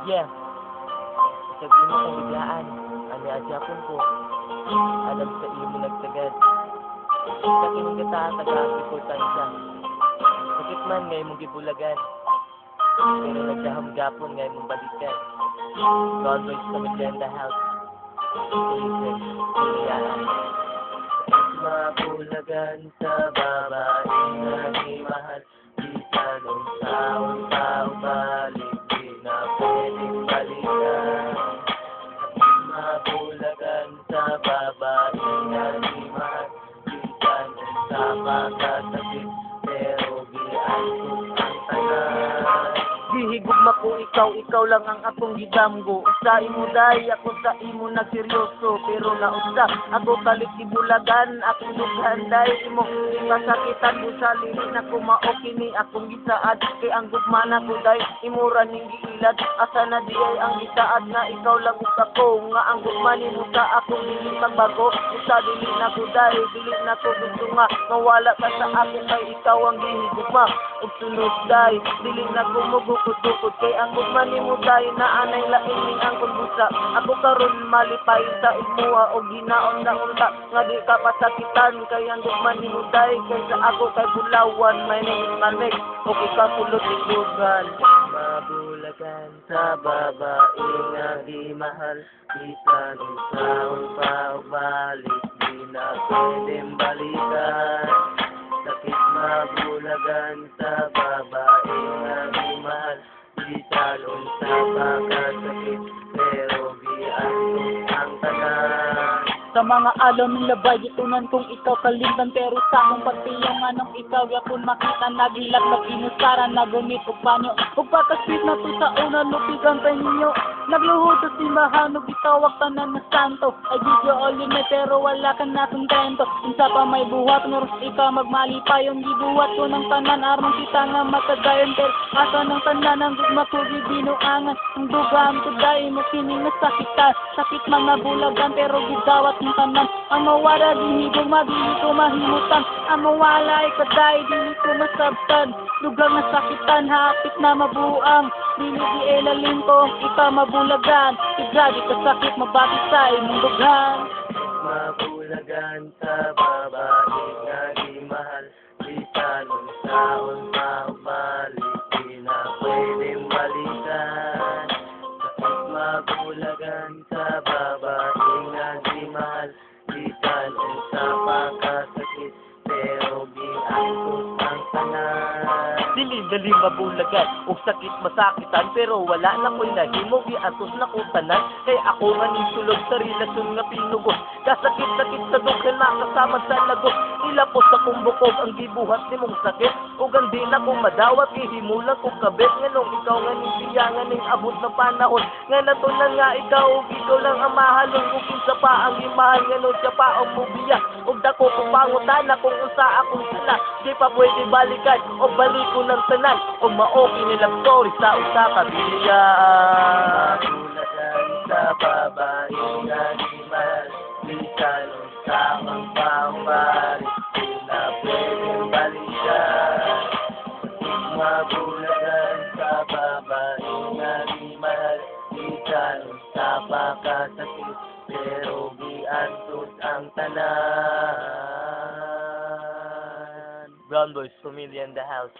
Yeah, sa imo kong biglaan, ani adyapon ko, alam sa imo nagtagad. Sa kinagataatag ang importansya. Sakit man ngay mong gibulagan, pero nagdaham-gapon ngay mong balikan. God Boys Family in the house. Listen, biglaan. Mabulagan sa babae na mahal, di tanong taon pa ubalik, di na pwedeng balikan. Mabulagan sa babae na mahal, di tanong sa pagkasakit, pero giyan ko ang tanan. Gihigugma ko ikaw lang ang akong gidamgo. Sa imo day, ako sa imo nagseryoso, pero nausa ako kalit ibulagan, akong dughan day imo masakitan mo sa lili na kumaokini akong gisaad, kay ang gugma na ko day imo ra ning giilad, asa na di ay ang gisaad na ikaw lang ug ako, nga ang gugma nimo sa akong dili magbago, usa dili na ko day, dili na ko gusto nga mawala ka sa ako, kay ikaw ang gihigugma ug sunod day, dili na ko mugukod-ukod, kay ang gugma nimo day na anay laing ning ang kunbusa, ako karon malipay sa imuha og ginaon na unta nga di ka pasakitan, kay ang gugma nimo day kaysa ako kay bulawan. My name is Malek, og ikaw pulot itugan. Mabulagan sa babae nga di mahal, di tanong taon pa ubalik, di na pwedeng balikan. Sakit mabulagan sa babae nga di mahal, di tanong sa pagkasakit, pero giyan ko ang tanan. Sa mga alaw ng labay, itunan kong ikaw kalimtan, pero sa akong pagtiyong anong ikaw yakon makita, nagilat, naginusaran, nagunit ug panyo, ug pagkasweet na to sa una, lupigan kay ninyo, nagluhod sa simbahan, ug itawag tanan na santo, ay video all yun pero wala ka na kontento, unsa pa may buhat, nguros ikaw magmalipay, yung gibuhat ko ng tanan, aron kita nga makadayon, pero asa ng tanan, ang gugma ko gibinuangan, ang dugaan ko dahil mo kining nasakitan, sakit mga bulagan, pero gidawat ng tanan, ang mawala gihigong madili ko mahimutan, ang mawala ay kaday dili ko masabtan, lugang nasakitan hapit na mabuang, dili gielalim ko ikaw mabulagan, grabe ka sakit mabati sa imong dughan. Mabulagan sa babae nga di mahal, di tanong taon pa ubalik, di na pwedeng balikan. Sakit mabulagan sa babae nga di mahal, di tanong sa pagkasakit, pero giangkot ang tanan. Dili mabulagan ug sakit masakitan, pero wala na ko'y nahimo, giatos na ko tanan, kay ako nga ning sulod sa relasyon nga pinugos, kasakit-sakit sa dughan makasama sa lagos, ilapos sa kumbukog ang gibuhat nimong sakit, ug ang di na ko madawat, ihimulan ko kabit, nganong ikaw nga ning siya nga ning abot ng panahon, nga natunan nga ikaw ug ikaw lang ang mahalon, ug kinsa pa ang imahal, nganong siya pa ang mubiya, ug dako kong pangutana kung unsa akong sila, di pa pwede balikan o balik ko ng tanan, o maoki nilang story sa usa ka bilyan. Mabulagan sa babae nga di mahal, di tanong tamang pambalik, di na pwedeng balikan. Mabulagan sa babae nga di mahal, di tanong sa pagkasakit, pero giantos ang tanan. Brown Boys Family in the house.